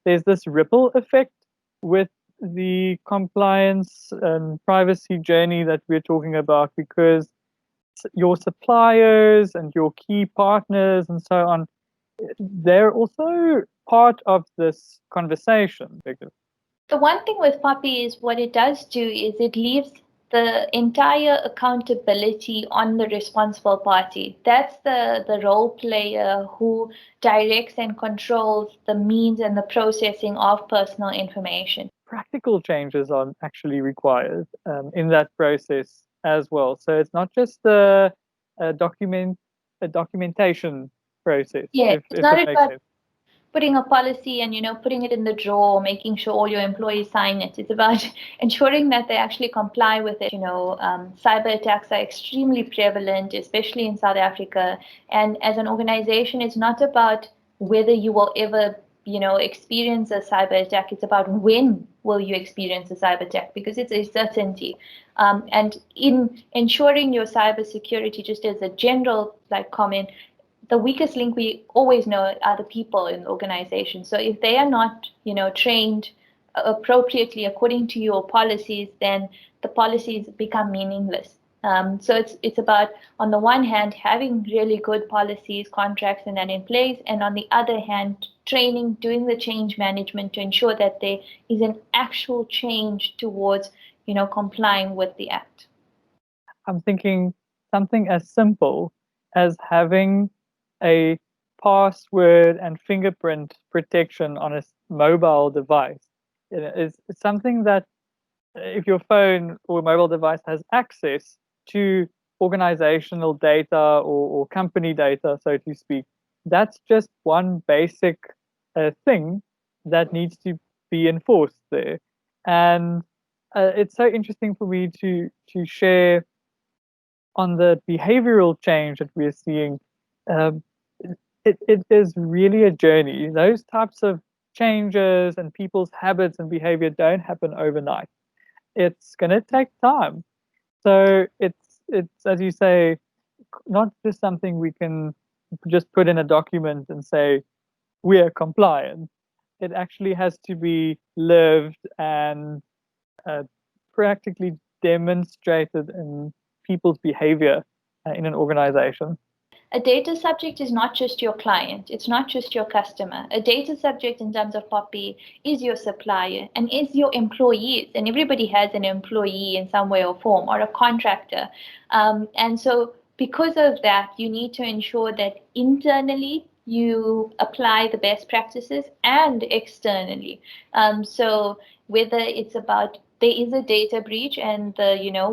there's this ripple effect with the compliance and privacy journey that we're talking about, because your suppliers and your key partners and so on, they're also part of this conversation. The one thing with POPIA is what it does do is it leaves the entire accountability on the responsible party. That's the role player who directs and controls the means and the processing of personal information. Practical changes are actually required in that process as well. So it's not just a documentation process. Yeah, it's not that makes about sense. putting a policy and putting it in the drawer, making sure all your employees sign it. It's about ensuring that they actually comply with it. Cyber attacks are extremely prevalent, especially in South Africa. And as an organization, it's not about whether you will ever experience a cyber attack. It's about when will you experience a cyber attack, because it's a certainty. And in ensuring your cyber security, just as a general comment, the weakest link we always know are the people in the organization. So if they are not, trained appropriately according to your policies, then the policies become meaningless. So it's about, on the one hand, having really good policies, contracts, and that in place, and on the other hand, training, doing the change management to ensure that there is an actual change towards, complying with the act. I'm thinking something as simple as having a password and fingerprint protection on a mobile device. It's something that if your phone or mobile device has access to organizational data or company data, so to speak, that's just one basic thing that needs to be enforced there. And it's so interesting for me to share on the behavioral change that we're seeing. Um, it is really a journey. Those types of changes and people's habits and behavior don't happen overnight. It's going to take time. So it's as you say, not just something we can just put in a document and say we are compliant. It actually has to be lived and practically demonstrated in people's behavior in an organization. A data subject is not just your client, it's not just your customer. A data subject in terms of POPI is your supplier and is your employees. And everybody has an employee in some way or form, or a contractor. And so because of that, you need to ensure that internally you apply the best practices and externally. So whether it's about there is a data breach and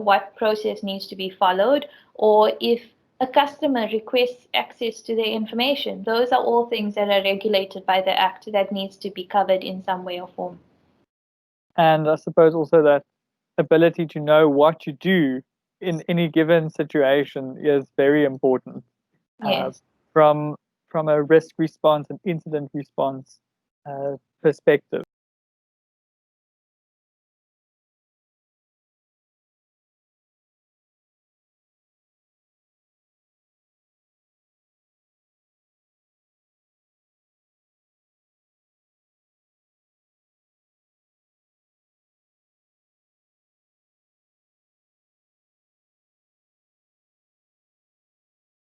what process needs to be followed, or if a customer requests access to their information. Those are all things that are regulated by the Act that needs to be covered in some way or form. And I suppose also that ability to know what to do in any given situation is very important. Yes. From a risk response and incident response perspective.